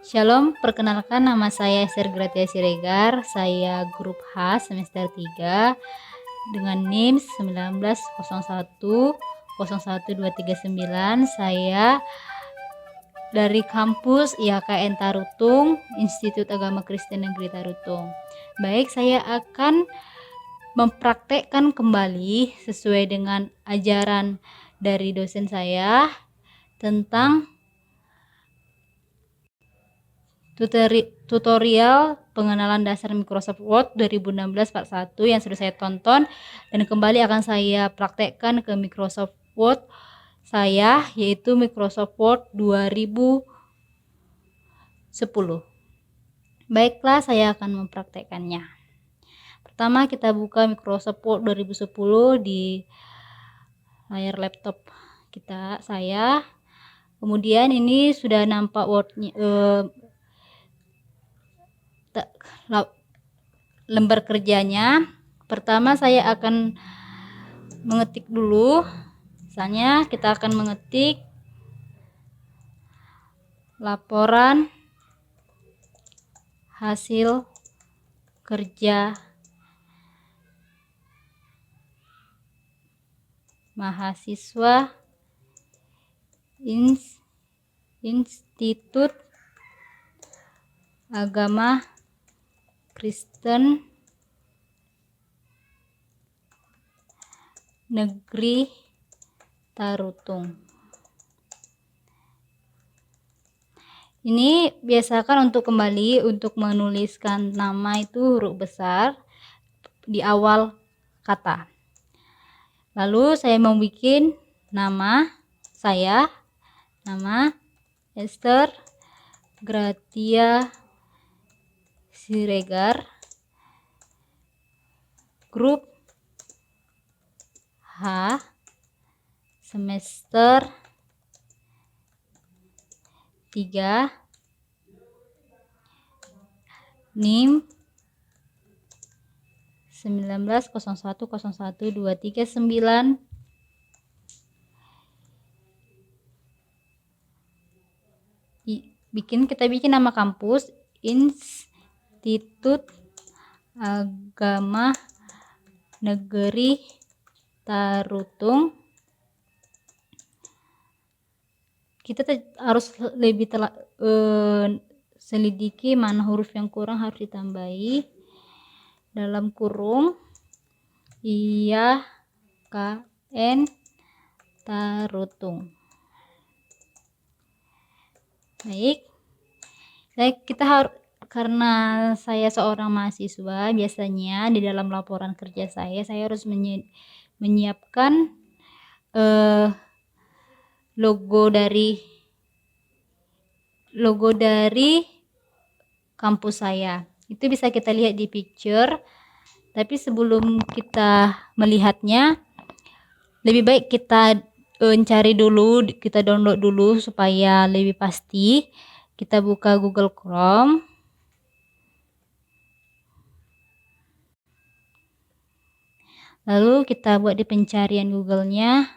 Shalom, perkenalkan nama saya Esther Gratia Siregar. Saya grup H semester 3 dengan NIM 1901 01239. Saya dari kampus IHKN Tarutung, Institut Agama Kristen Negeri Tarutung. Baik, saya akan mempraktekkan kembali sesuai dengan ajaran dari dosen saya tentang tutorial pengenalan dasar Microsoft Word 2016 part 1 yang sudah saya tonton, dan kembali akan saya praktekkan ke Microsoft Word saya, yaitu Microsoft Word 2010. Baiklah, saya akan mempraktekkannya. Pertama, kita buka Microsoft Word 2010 di layar laptop saya. Kemudian ini sudah nampak Word-nya, lembar kerjanya. Pertama saya akan mengetik dulu. Misalnya kita akan mengetik laporan hasil kerja mahasiswa Institut Agama Kristen Negeri Tarutung. Ini biasakan untuk kembali untuk menuliskan nama itu huruf besar di awal kata. Lalu saya membuat nama saya, nama Esther Gratia Siregar, grup H semester 3, NIM 1901012339. Kita bikin nama kampus Institut Agama Negeri Tarutung. Kita harus lebih selidiki mana huruf yang kurang, harus ditambahi. Dalam kurung IHKN Tarutung. Baik, kita harus, karena saya seorang mahasiswa, biasanya di dalam laporan kerja saya harus menyiapkan logo dari kampus saya. Itu bisa kita lihat di picture. Tapi sebelum kita melihatnya, lebih baik kita cari dulu, kita download dulu supaya lebih pasti. Kita buka Google Chrome. Lalu kita buat di pencarian Google-nya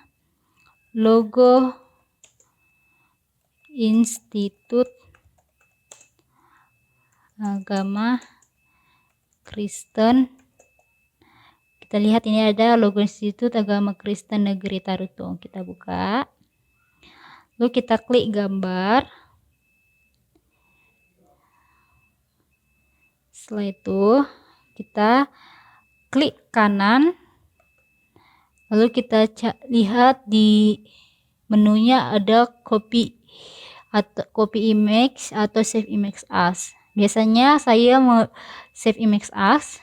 logo Institut Agama Kristen. Kita lihat ini ada logo Institut Agama Kristen Negeri Tarutung. Kita buka. Lalu kita klik gambar. Setelah itu kita klik kanan. Lalu kita lihat di menunya ada copy image atau save image as. Biasanya saya mau save image as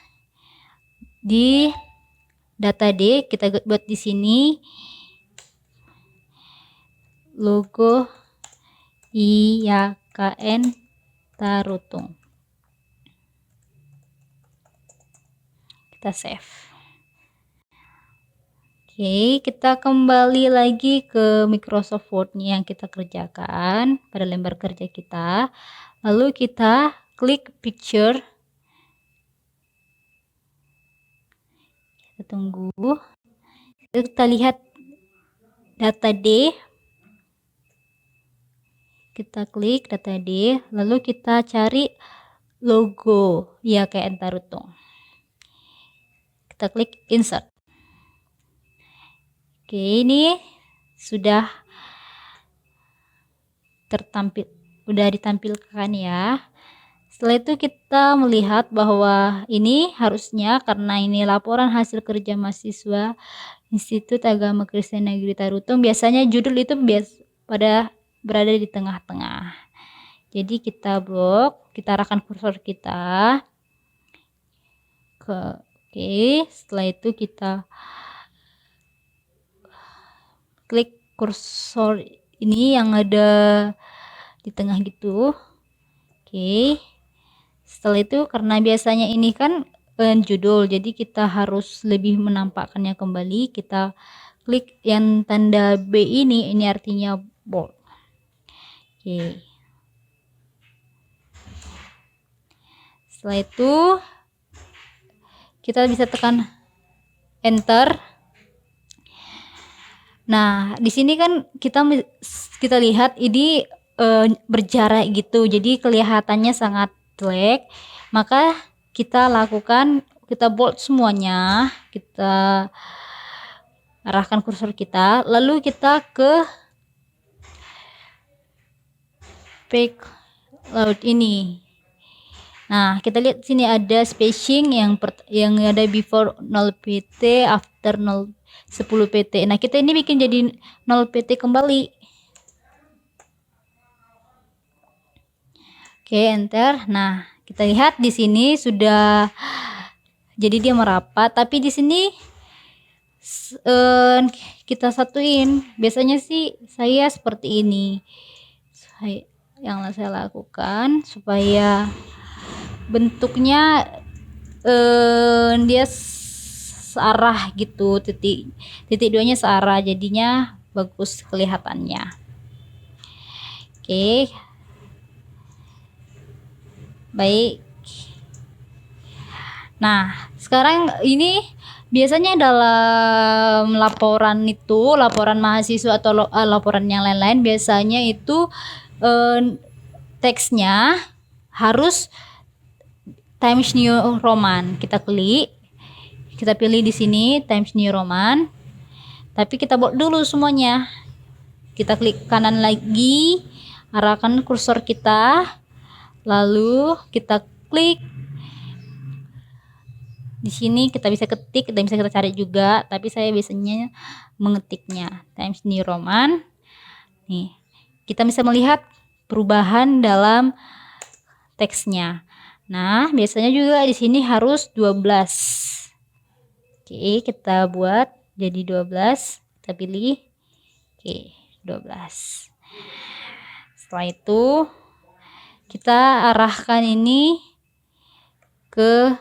di data D. Kita buat di sini logo IHKN Tarutung. Kita save. Oke, kita kembali lagi ke Microsoft Word-nya yang kita kerjakan pada lembar kerja kita. Lalu kita klik picture. Kita tunggu. Kita lihat data D. kita klik data D, lalu kita cari logo ya kayak Entaruto. Kita klik insert. Oke, ini sudah ditampilkan ya. Setelah itu kita melihat bahwa ini harusnya, karena ini laporan hasil kerja mahasiswa Institut Agama Kristen Negeri Tarutung, biasanya judul itu berada di tengah-tengah. Jadi kita blok, kita arahkan kursor kita ke oke. Setelah itu kita klik kursor ini yang ada di tengah gitu. Oke. Setelah itu, karena biasanya ini kan judul, jadi kita harus lebih menampakkannya kembali. Kita klik yang tanda B ini artinya bold. Oke. Setelah itu kita bisa tekan enter. Nah, di sini kan kita lihat ini berjarak gitu, jadi kelihatannya sangat jelek. Maka kita bold semuanya, kita arahkan kursor kita, lalu kita ke back laut ini. Nah, kita lihat sini ada spacing yang ada before 0 pt, after 10 pt. Nah, kita ini bikin jadi 0 pt kembali. Oke, enter. Nah, kita lihat di sini sudah jadi dia merapat, tapi di sini kita satuin. Biasanya sih saya seperti ini. Yang saya lakukan supaya bentuknya dia searah gitu, titik duanya searah, jadinya bagus kelihatannya. Oke, baik. Nah, sekarang ini biasanya dalam laporan mahasiswa atau laporan yang lain-lain, biasanya itu teksnya harus Times New Roman. Kita klik, kita pilih di sini Times New Roman, tapi kita bold dulu semuanya. Kita klik kanan lagi, arahkan kursor kita, lalu kita klik di sini. Kita bisa ketik dan bisa kita cari juga, tapi saya biasanya mengetiknya Times New Roman. Nih, kita bisa melihat perubahan dalam teksnya. Nah, biasanya juga di sini harus 12. Oke, kita buat jadi 12. Kita pilih. Oke, 12. Setelah itu kita arahkan ini ke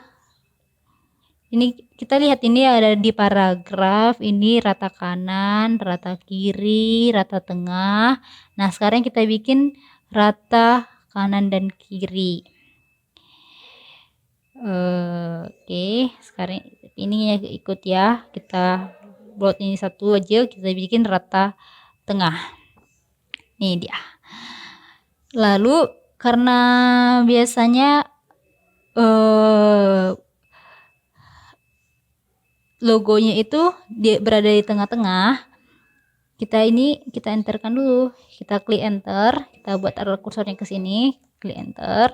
kita lihat ini ada di paragraf ini, rata kanan, rata kiri, rata tengah. Nah, sekarang kita bikin rata kanan dan kiri. Oke, sekarang ini ikut ya, kita buat ini satu aja, kita bikin rata tengah. Ini dia. Lalu karena biasanya logonya itu berada di tengah-tengah, kita enterkan dulu. Kita klik enter, kita buat arah kursornya ke sini, klik enter.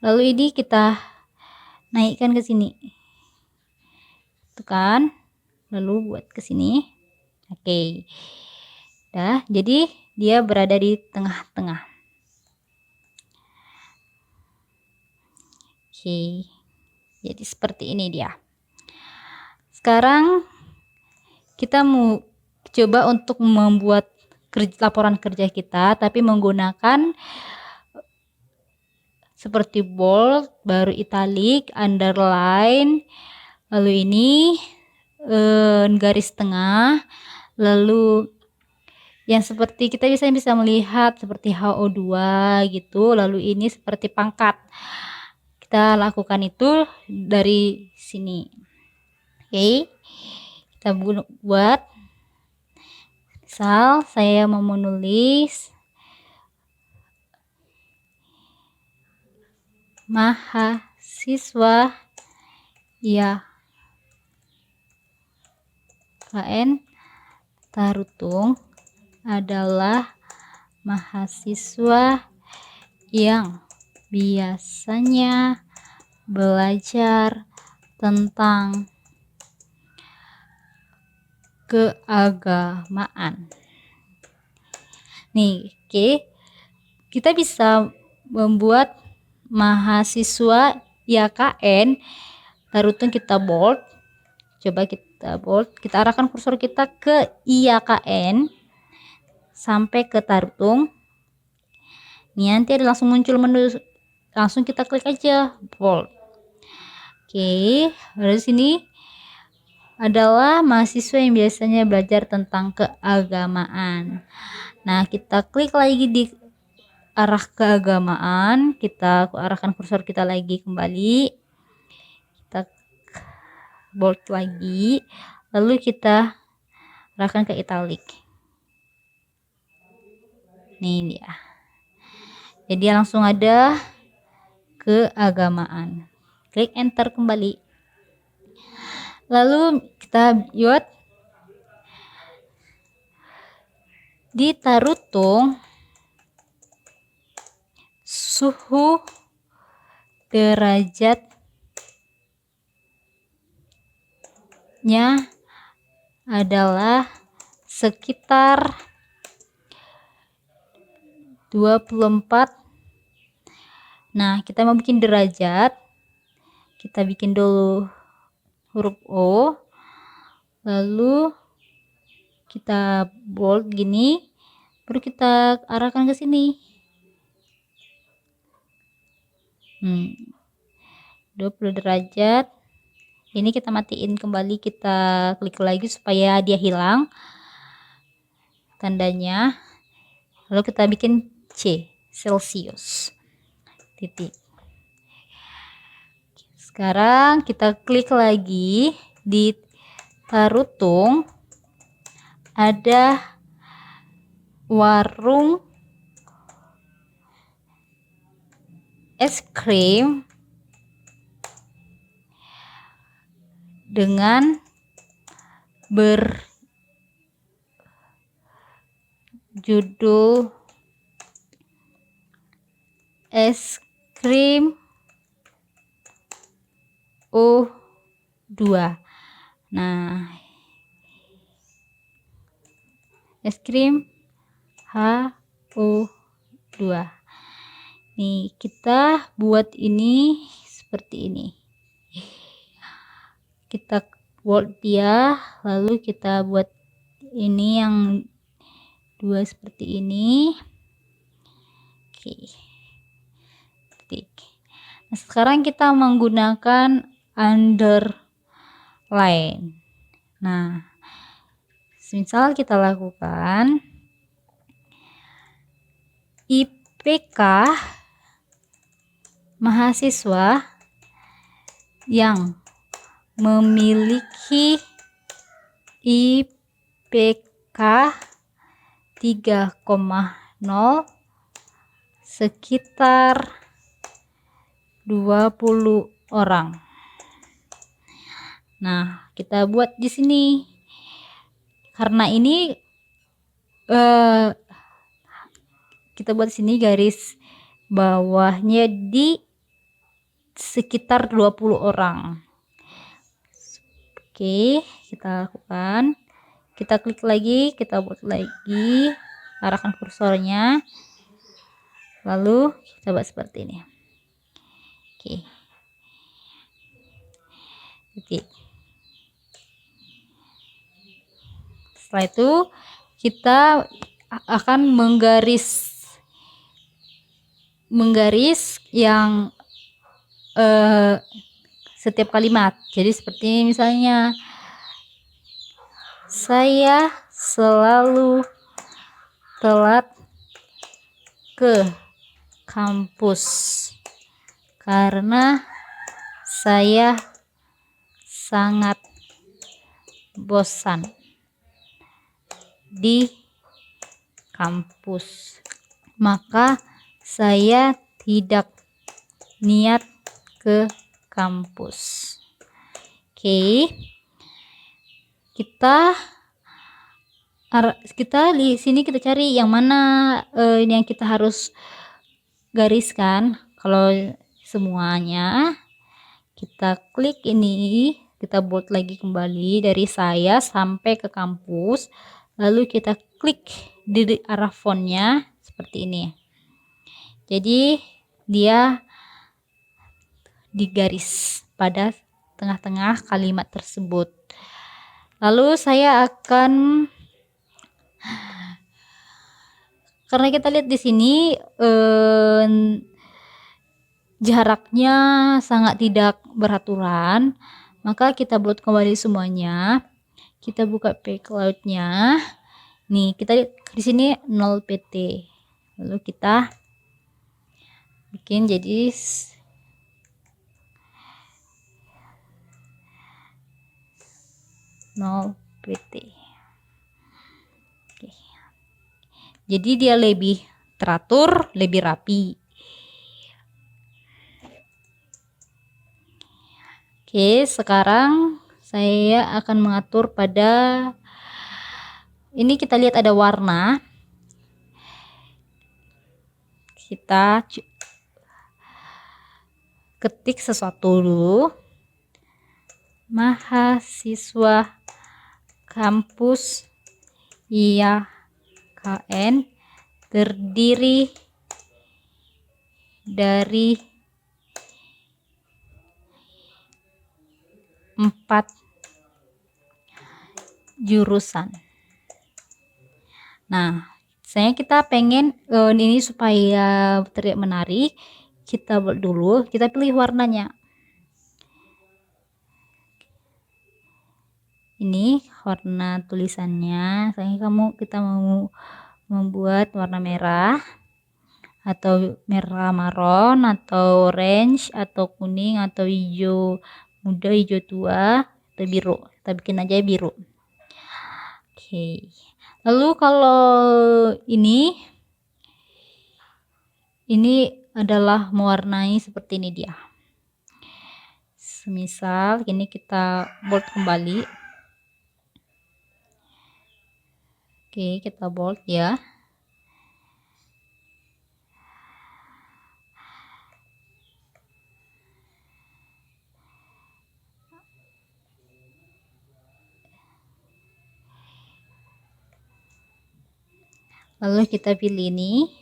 Lalu ini kita naikkan ke sini, tekan, lalu buat ke sini. Oke, dah, jadi dia berada di tengah-tengah. Oke, jadi seperti ini dia. Sekarang kita mau coba untuk membuat laporan kerja kita, tapi menggunakan seperti bold, baru italic, underline, lalu ini garis tengah, lalu yang seperti kita bisa melihat seperti HO2 gitu, lalu ini seperti pangkat. Kita lakukan itu dari sini. Oke, kita buat, misal saya mau menulis mahasiswa IAKN Tarutung adalah mahasiswa yang biasanya belajar tentang keagamaan. Nih, oke. Kita bisa membuat mahasiswa IAKN Tarutung, kita bold. Coba kita bold, kita arahkan kursor kita ke IAKN sampai ke Tarutung. Nih, nanti ada langsung muncul menu, langsung kita klik aja bold. Oke, lalu sini adalah mahasiswa yang biasanya belajar tentang keagamaan. Nah, kita klik lagi di arah keagamaan, kita arahkan kursor kita lagi kembali, kita bold lagi, lalu kita arahkan ke italic. Nih dia, jadi langsung ada keagamaan. Klik enter kembali, lalu kita buat di Tarutung suhu derajatnya adalah sekitar 24. Nah, kita mau bikin derajat, kita bikin dulu huruf O, lalu kita bold gini, baru kita arahkan ke sini. 20 derajat. Ini kita matiin kembali, kita klik lagi supaya dia hilang tandanya, lalu kita bikin C, Celsius, titik. Sekarang kita klik lagi di Tarutung, ada warung es krim dengan berjudul es krim O2. Nah, es krim HO2. Nih, kita buat ini seperti ini. Kita bold dia, lalu kita buat ini yang 2 seperti ini. Oke. Titik. Nah, sekarang kita menggunakan underline. Nah, misal kita lakukan IPK mahasiswa yang memiliki IPK 3,0 sekitar 20 orang. Nah, kita buat di sini. Karena ini kita buat sini garis bawahnya di sekitar 20 orang. Oke, kita lakukan. Kita klik lagi, kita buat lagi, arahkan kursornya, lalu coba seperti ini. Oke. Oke. Setelah itu kita akan menggaris yang setiap kalimat. Jadi seperti misalnya, saya selalu telat ke kampus karena saya sangat bosan di kampus, maka saya tidak niat ke kampus. Oke. Kita di sini kita cari yang mana yang kita harus gariskan. Kalau semuanya kita klik ini, kita bold lagi kembali dari saya sampai ke kampus, lalu kita klik di arah fontnya seperti ini. Jadi dia digaris pada tengah-tengah kalimat tersebut. Lalu saya akan, karena kita lihat di sini jaraknya sangat tidak beraturan, maka kita buat kembali semuanya. Kita buka backgroundnya. Nih, kita lihat di sini 0 pt. Lalu kita bikin jadi 0 pt. Oke. Jadi dia lebih teratur, lebih rapi. Oke, sekarang saya akan mengatur pada ini. Kita lihat ada warna. Kita ketik sesuatu dulu. Mahasiswa kampus IAKN terdiri dari 4 jurusan. Nah, kita pengen ini supaya terlihat menarik, kita buat dulu, kita pilih warnanya. Ini warna tulisannya. Kita mau membuat warna merah atau merah maron atau orange atau kuning atau hijau muda, hijau tua atau biru. Kita bikin aja biru. Oke. Lalu kalau ini adalah mewarnai seperti ini dia. Semisal ini kita bold kembali. Oke, kita bold ya. Lalu kita pilih ini.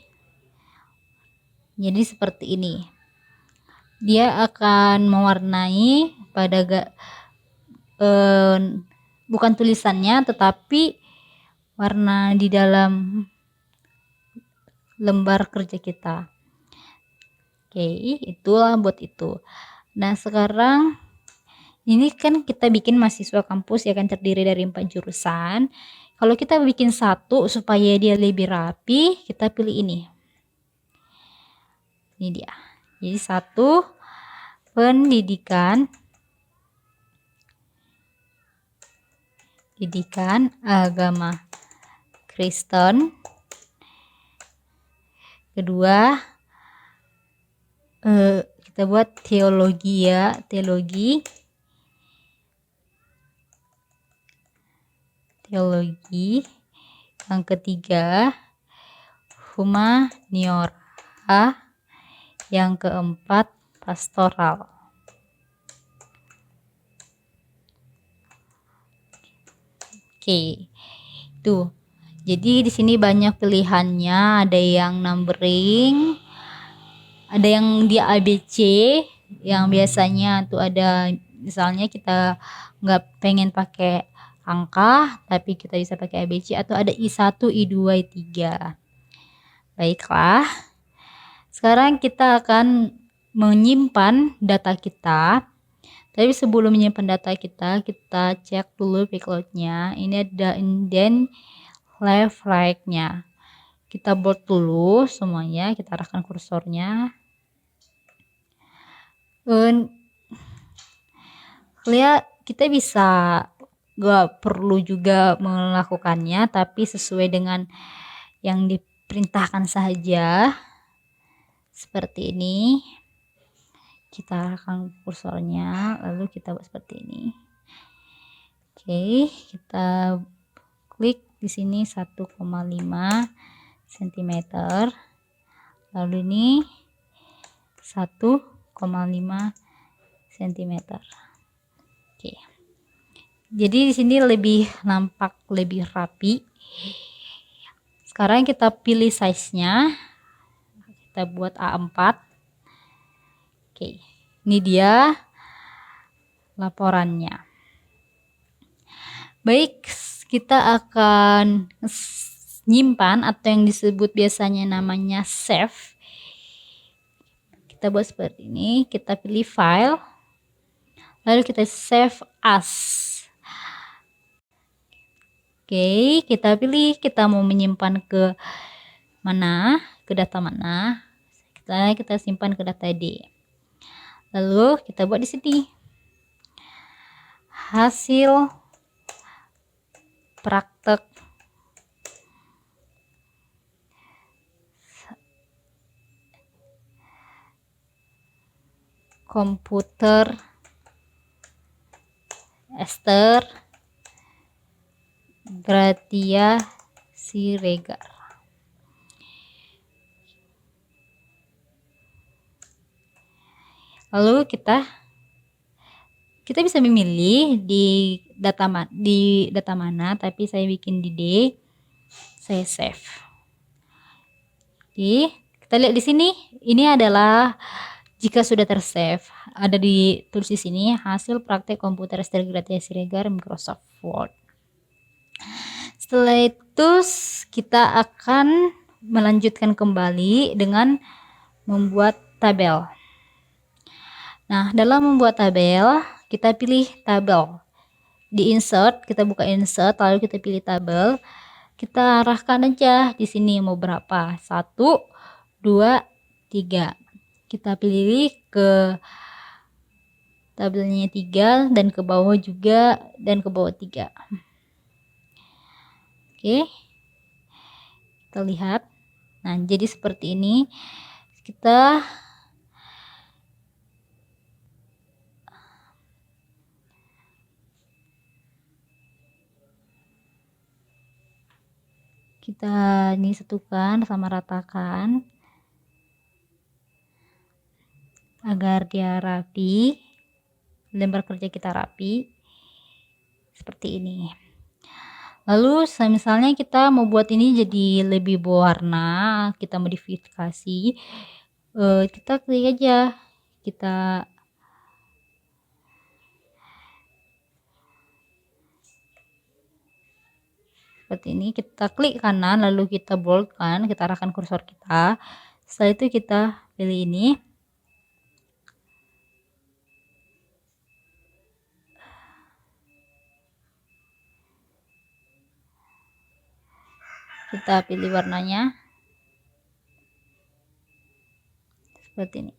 Jadi seperti ini. Dia akan mewarnai pada bukan tulisannya, tetapi warna di dalam lembar kerja kita. Oke, itulah buat itu. Nah, sekarang ini kan kita bikin mahasiswa kampus ya kan, terdiri dari 4 jurusan. Kalau kita bikin satu supaya dia lebih rapi, kita pilih ini. Ini dia. Jadi 1 pendidikan agama Kristen. Kedua, kita buat teologi ya, teologi. Yang ketiga, humaniora. Yang keempat, pastoral. Oke. Tuh. Jadi di sini banyak pilihannya, ada yang numbering, ada yang di ABC, yang biasanya tuh ada, misalnya kita nggak pengen pakai angka tapi kita bisa pakai ABC, atau ada I1, I2, I3. Baiklah, sekarang kita akan menyimpan data kita. Tapi sebelum menyimpan data kita cek dulu backgroundnya. Ini ada indent left right-nya. Kita bold dulu semuanya, kita arahkan kursornya. Lihat, kita bisa gak perlu juga melakukannya, tapi sesuai dengan yang diperintahkan saja. Seperti ini. kita arahkan kursornya, lalu kita buat seperti ini. Oke, kita klik di sini 1,5 cm, lalu ini 1,5 cm. Oke, jadi di sini lebih nampak lebih rapi. Sekarang kita pilih size-nya, kita buat A4. Oke, ini dia laporannya. Baik, kita akan nyimpan atau yang disebut biasanya namanya save. Kita buat seperti ini, kita pilih file, lalu kita save as. Oke, kita pilih kita mau menyimpan ke mana, ke data mana. Kita simpan ke data D. Lalu kita buat di sini hasil praktek komputer Esther Gratia Siregar. Lalu kita bisa memilih di data mana, tapi saya bikin di D, saya save. Jadi kita lihat di sini, ini adalah jika sudah tersave, ada tulis di sini hasil praktek komputer Esther Gratia Siregar Microsoft Word. Setelah itu kita akan melanjutkan kembali dengan membuat tabel. Nah, dalam membuat tabel, kita pilih tabel. Di insert, kita buka insert, lalu kita pilih tabel. Kita arahkan aja di sini mau berapa. 1, 2, 3. Kita pilih ke tabelnya 3 dan ke bawah juga dan ke bawah 3. Oke. Kita lihat. Nah, jadi seperti ini. Kita ini satukan sama ratakan agar dia rapi, lembar kerja kita rapi seperti ini. Lalu misalnya kita mau buat ini jadi lebih berwarna, kita modifikasi, kita klik aja, kita seperti ini, kita klik kanan lalu kita boldkan, kita arahkan kursor kita. Setelah itu kita pilih ini, kita pilih warnanya seperti ini.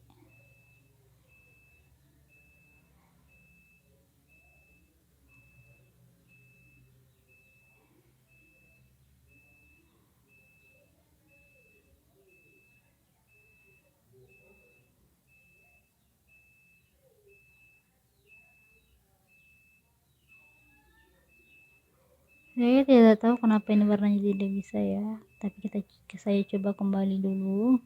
Saya tidak tahu kenapa ini warnanya tidak bisa ya, tapi saya coba kembali dulu.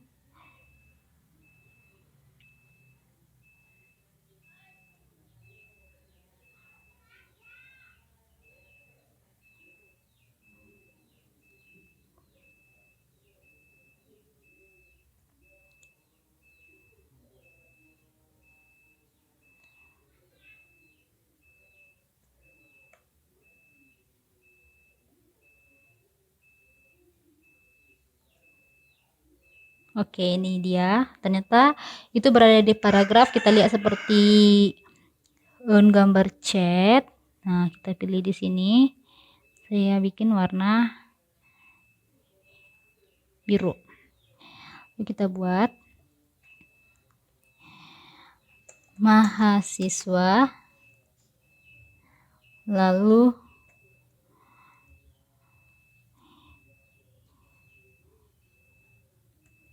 Oke, ini dia. Ternyata itu berada di paragraf. Kita lihat seperti gambar chat. Nah, kita pilih di sini. Saya bikin warna biru. Lalu kita buat mahasiswa, lalu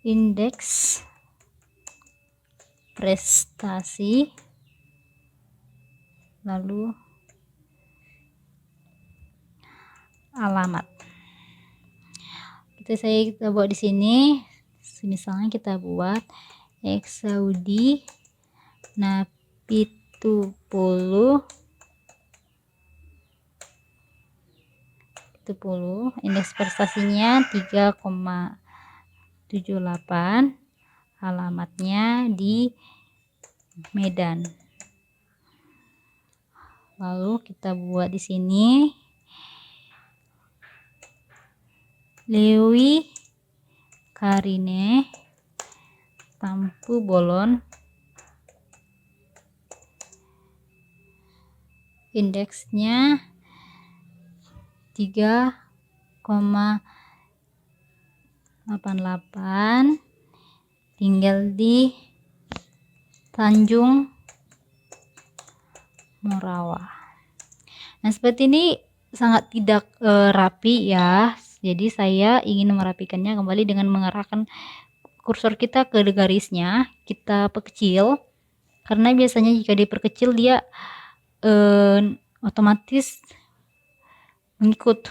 indeks prestasi, lalu alamat. Kita buat di sini, misalnya kita buat Saudi Napitupulu 70, indeks prestasinya 3,78, alamatnya di Medan. Lalu kita buat di sini Lewi Karine Tampu Bolon, indeksnya 3,88, tinggal di Tanjung Morawa. Nah, seperti ini sangat tidak rapi ya. Jadi saya ingin merapikannya kembali dengan mengarahkan kursor kita ke garisnya, kita perkecil, karena biasanya jika diperkecil dia otomatis mengikut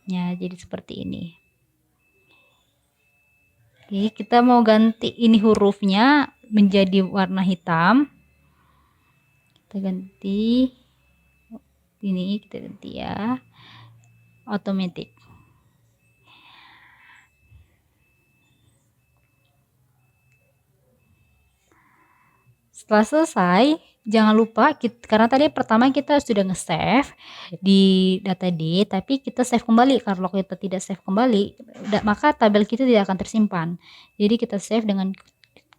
ya, jadi seperti ini. Oke, kita mau ganti ini hurufnya menjadi warna hitam, kita ganti ini, kita ganti ya, automatic. Setelah selesai, jangan lupa karena tadi pertama kita sudah nge-save di data D, tapi kita save kembali. Kalau kita tidak save kembali, maka tabel kita tidak akan tersimpan. Jadi kita save dengan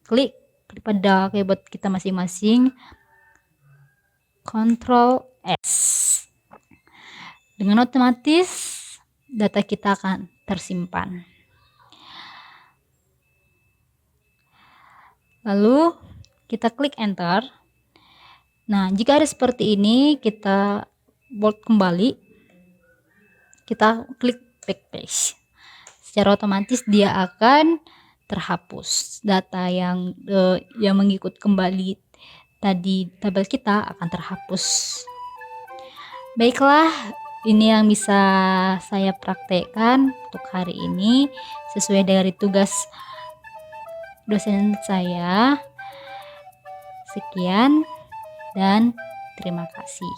klik pada keyboard kita masing-masing, Ctrl S. Dengan otomatis data kita akan tersimpan. Lalu kita klik enter. Nah, jika ada seperti ini, kita bold kembali, kita klik backslash. Secara otomatis dia akan terhapus. Data yang mengikut kembali tadi tabel kita akan terhapus. Baiklah, ini yang bisa saya praktekkan untuk hari ini sesuai dari tugas dosen saya. Sekian dan terima kasih.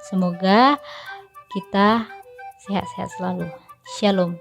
Semoga kita sehat-sehat selalu. Shalom.